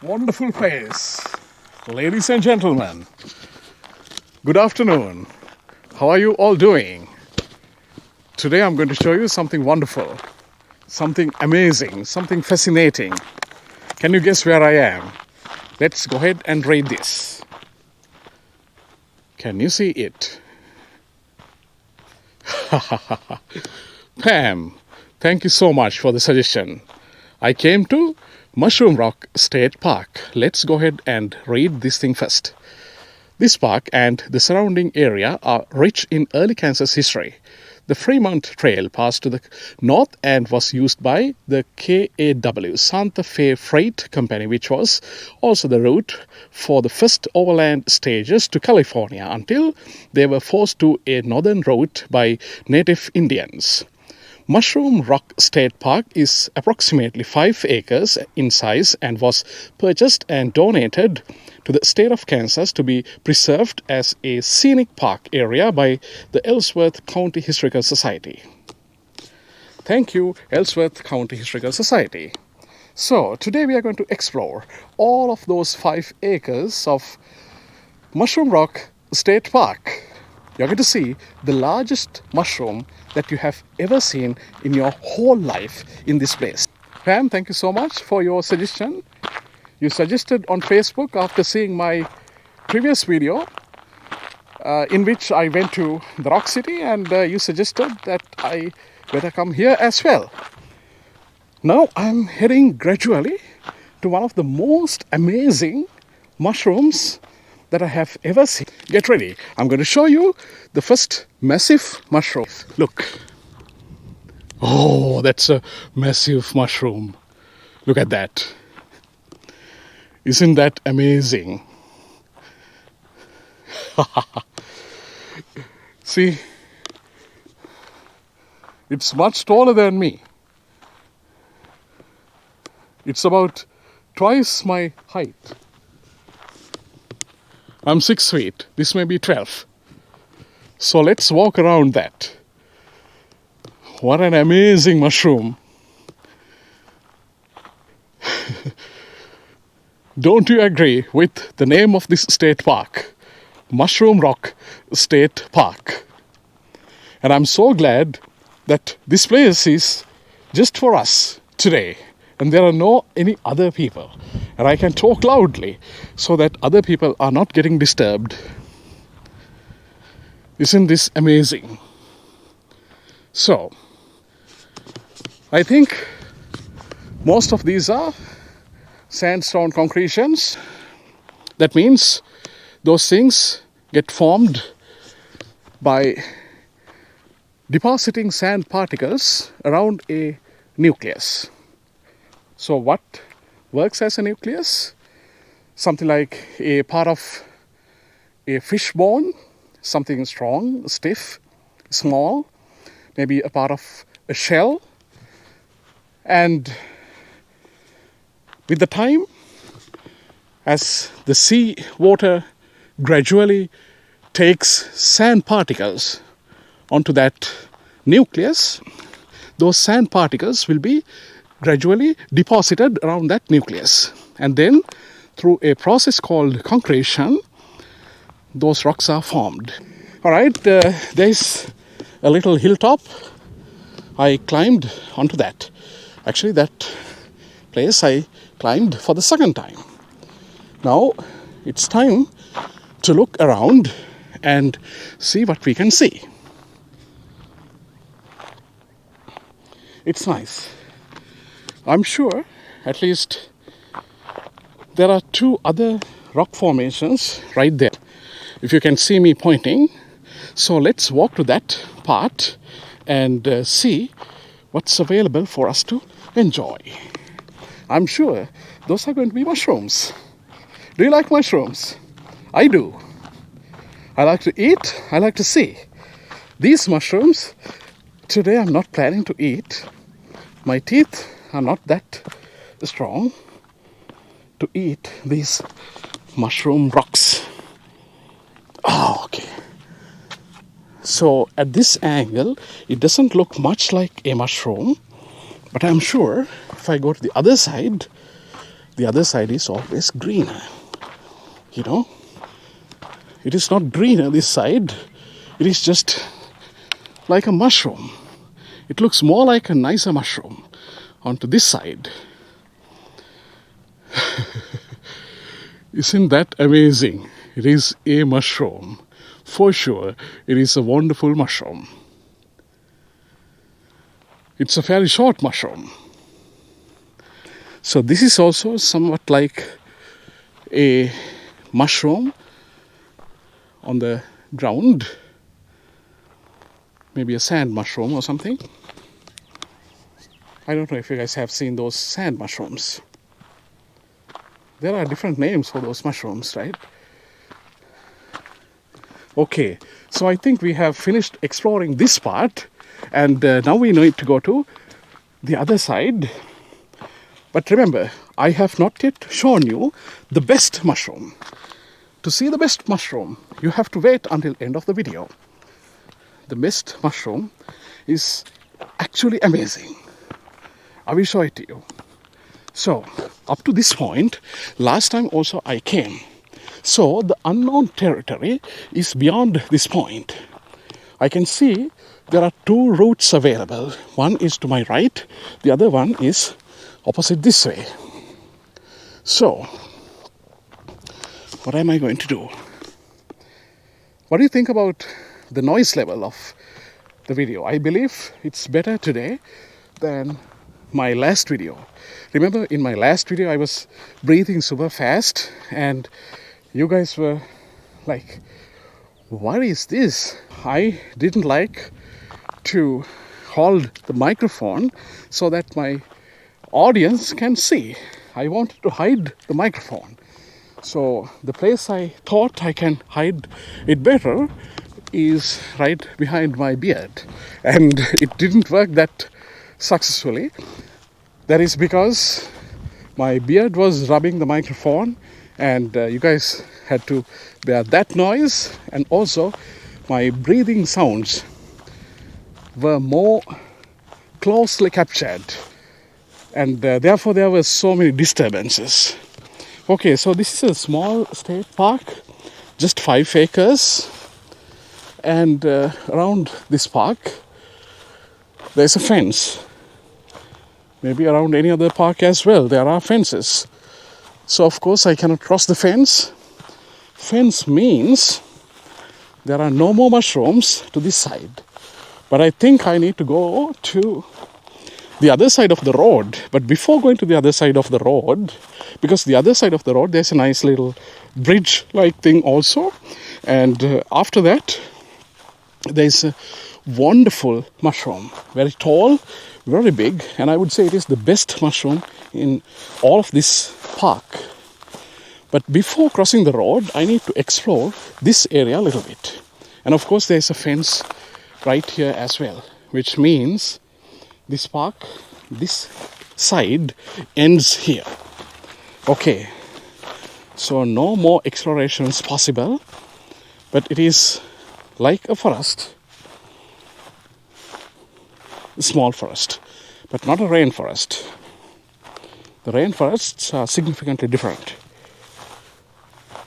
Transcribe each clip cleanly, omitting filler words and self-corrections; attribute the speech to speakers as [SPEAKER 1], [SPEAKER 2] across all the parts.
[SPEAKER 1] Wonderful place. Ladies and gentlemen, good afternoon. How are you all doing? Today I'm going to show you something wonderful, something amazing, something fascinating. Can you guess where I am? Let's go ahead and read this. Can you see it? Pam, thank you so much for the suggestion. I came to Mushroom Rock State Park. Let's go ahead and read this thing first. This park and the surrounding area are rich in early Kansas history. The Fremont Trail passed to the north and was used by the KAW, Santa Fe Freight Company, which was also the route for the first overland stages to California until they were forced to a northern route by native Indians. Mushroom Rock State Park is approximately 5 acres in size and was purchased and donated to the state of Kansas to be preserved as a scenic park area by the Ellsworth County Historical Society. Thank you, Ellsworth County Historical Society. So, today we are going to explore all of those 5 acres of Mushroom Rock State Park. You're going to see the largest mushroom that you have ever seen in your whole life in this place. Pam, thank you so much for your suggestion. You suggested on Facebook after seeing my previous video in which I went to the Rock City, and you suggested that I better come here as well. Now I'm heading gradually to one of the most amazing mushrooms that I have ever seen. Get ready. I'm going to show you the first massive mushroom. Look. Oh, that's a massive mushroom. Look at that. Isn't that amazing? See, it's much taller than me. It's about twice my height. I'm 6 feet. This may be 12. So let's walk around that. What an amazing mushroom. Don't you agree with the name of this state park? Mushroom Rock State Park. And I'm so glad that this place is just for us today. And there are no any other people. And I can talk loudly so that other people are not getting disturbed. Isn't this amazing? So, I think most of these are sandstone concretions. That means those things get formed by depositing sand particles around a nucleus. So what works as a nucleus? Something like a part of a fish bone, something strong, stiff, small, maybe a part of a shell. And with the time, as the sea water gradually takes sand particles onto that nucleus, those sand particles will be gradually deposited around that nucleus. And then, through a process called concretion, those rocks are formed. Alright, there's a little hilltop. I climbed onto that. Actually, that place I climbed for the second time. Now, it's time to look around and see what we can see. It's nice. I'm sure at least there are 2 other rock formations right there. If you can see me pointing. So let's walk to that part and see what's available for us to enjoy. I'm sure those are going to be mushrooms. Do you like mushrooms? I do. I like to eat, I like to see. These mushrooms, today I'm not planning to eat. My teeth are not that strong to eat these mushroom rocks. Oh, okay. So at this angle, it doesn't look much like a mushroom, but I'm sure if I go to the other side is always greener. You know, it is not greener this side, it is just like a mushroom. It looks more like a nicer mushroom onto this side. Isn't that amazing? It is a mushroom. For sure, it is a wonderful mushroom. It's a fairly short mushroom. So this is also somewhat like a mushroom on the ground. Maybe a sand mushroom or something. I don't know if you guys have seen those sand mushrooms. There are different names for those mushrooms, right? Okay, so I think we have finished exploring this part, and now we need to go to the other side. But remember, I have not yet shown you the best mushroom. To see the best mushroom, you have to wait until end of the video. The best mushroom is actually amazing. I will show it to you. So, up to this point, last time also I came. So, the unknown territory is beyond this point. I can see there are two routes available. One is to my right, the other one is opposite this way. So, what am I going to do? What do you think about the noise level of the video? I believe it's better today than my last video. Remember, in my last video I was breathing super fast and you guys were like, what is this? I didn't like to hold the microphone so that my audience can see. I wanted to hide the microphone. So the place I thought I can hide it better is right behind my beard. And it didn't work that successfully. That is because my beard was rubbing the microphone and you guys had to bear that noise, and also my breathing sounds were more closely captured, and therefore there were so many disturbances. Okay, so this is a small state park, just 5 acres, and around this park there's a fence. Maybe around any other park as well, there are fences. So of course I cannot cross the fence. Fence means there are no more mushrooms to this side. But I think I need to go to the other side of the road. But before going to the other side of the road, because the other side of the road there's a nice little bridge-like thing also. And after that, there's a wonderful mushroom, very tall, very big, and I would say it is the best mushroom in all of this park. But before crossing the road, I need to explore this area a little bit. And of course there's a fence right here as well, which means this park, this side ends here. Okay, so no more explorations possible, but it is like a forest. A small forest, but not a rainforest. The rainforests are significantly different.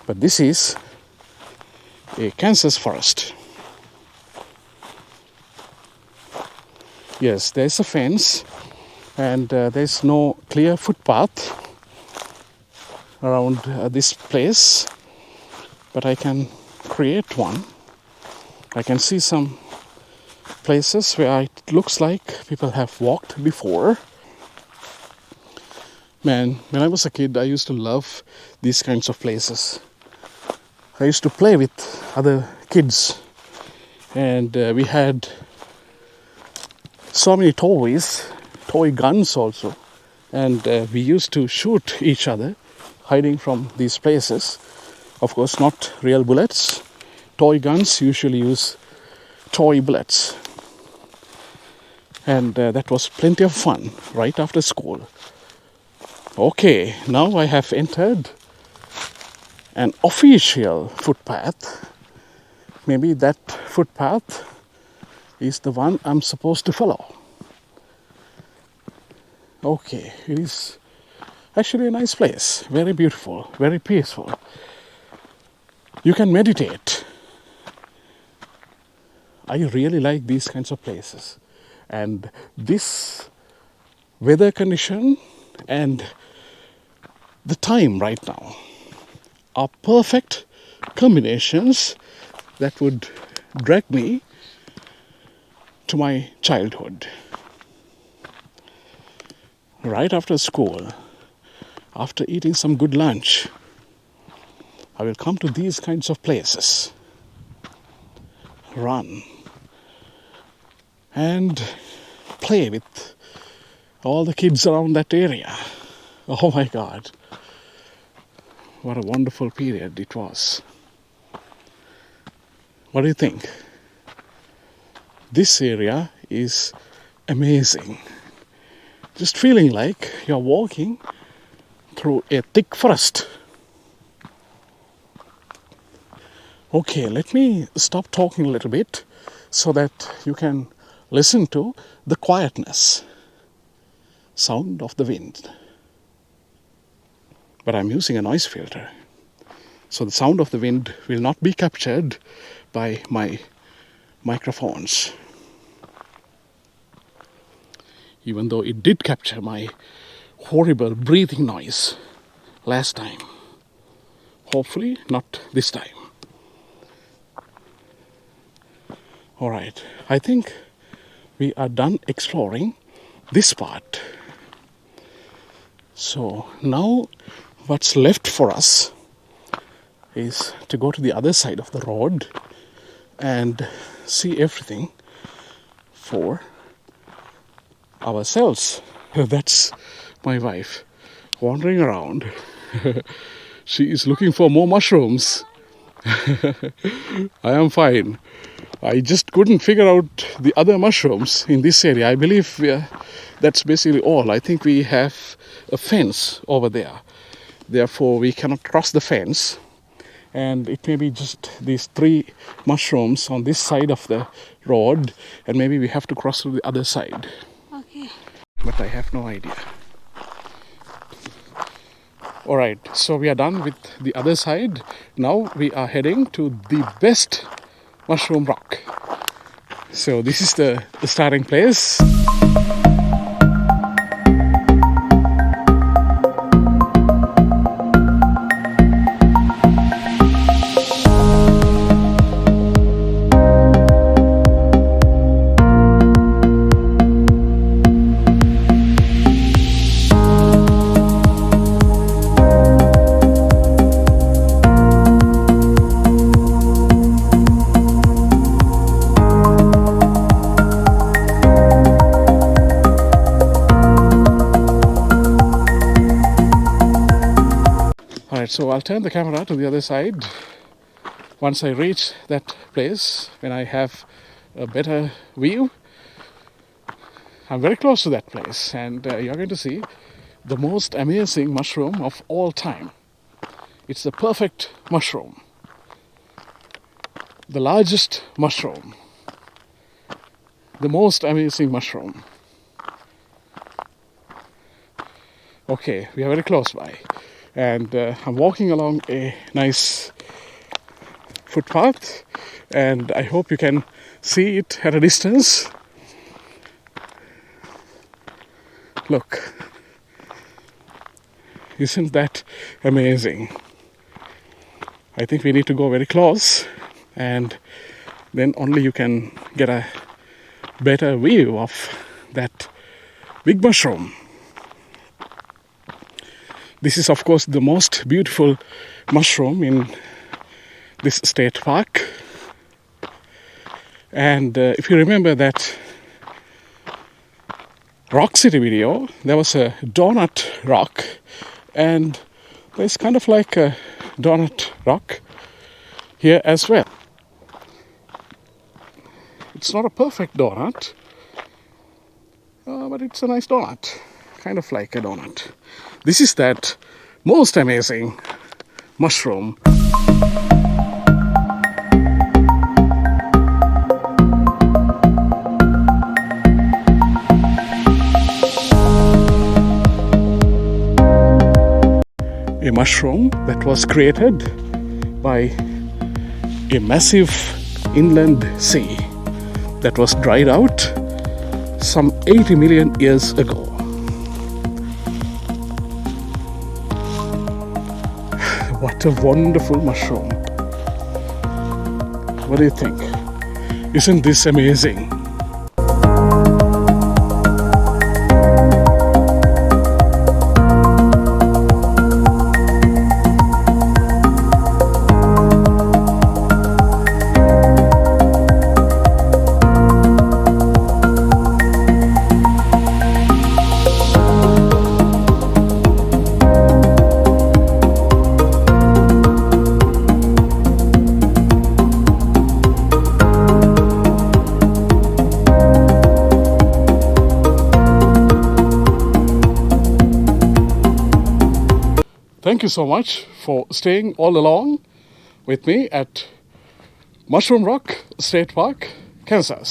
[SPEAKER 1] But this is a Kansas forest. Yes, there's a fence and there's no clear footpath around this place, but I can create one. I can see some places where it looks like people have walked before. Man, when I was a kid, I used to love these kinds of places. I used to play with other kids, and we had so many toys, toy guns also, and we used to shoot each other hiding from these places. Of course, not real bullets. Toy guns usually use toy bullets. And that was plenty of fun right after school. Okay, now I have entered an official footpath. Maybe that footpath is the one I'm supposed to follow. Okay, it is actually a nice place, very beautiful, very peaceful. You can meditate. I really like these kinds of places. And this weather condition and the time right now are perfect combinations that would drag me to my childhood. Right after school, after eating some good lunch, I will come to these kinds of places, run, and play with all the kids around that area. Oh my God, what a wonderful period it was. What do you think? This area is amazing. Just feeling like you're walking through a thick forest. Okay, let me stop talking a little bit so that you can listen to the quietness, sound of the wind. But I'm using a noise filter, so the sound of the wind will not be captured by my microphones. Even though it did capture my horrible breathing noise last time. Hopefully not this time. All right, I think we are done exploring this part. So now what's left for us is to go to the other side of the road and see everything for ourselves. That's my wife wandering around. She is looking for more mushrooms. I am fine. I just couldn't figure out the other mushrooms in this area. I believe that's basically all. I think we have a fence over there. Therefore, we cannot cross the fence. And it may be just these 3 mushrooms on this side of the road. And maybe we have to cross to the other side.
[SPEAKER 2] Okay.
[SPEAKER 1] But I have no idea. Alright, so we are done with the other side. Now we are heading to the best mushroom rock. So this is the starting place. Alright, so I'll turn the camera to the other side once I reach that place, when I have a better view. I'm very close to that place, and you're going to see the most amazing mushroom of all time. It's the perfect mushroom, the largest mushroom, the most amazing mushroom. Okay, we are very close by. And I'm walking along a nice footpath, and I hope you can see it at a distance. Look, isn't that amazing? I think we need to go very close, and then only you can get a better view of that big mushroom. This is, of course, the most beautiful mushroom in this state park. And if you remember that Rock City video, there was a donut rock, and there's kind of like a donut rock here as well. It's not a perfect donut, but it's a nice donut, kind of like a donut. This is that most amazing mushroom. mushroom that was created by a massive inland sea that was dried out some 80 million years ago. What a wonderful mushroom. What do you think? Isn't this amazing? Thank you so much for staying all along with me at Mushroom Rock State Park, Kansas.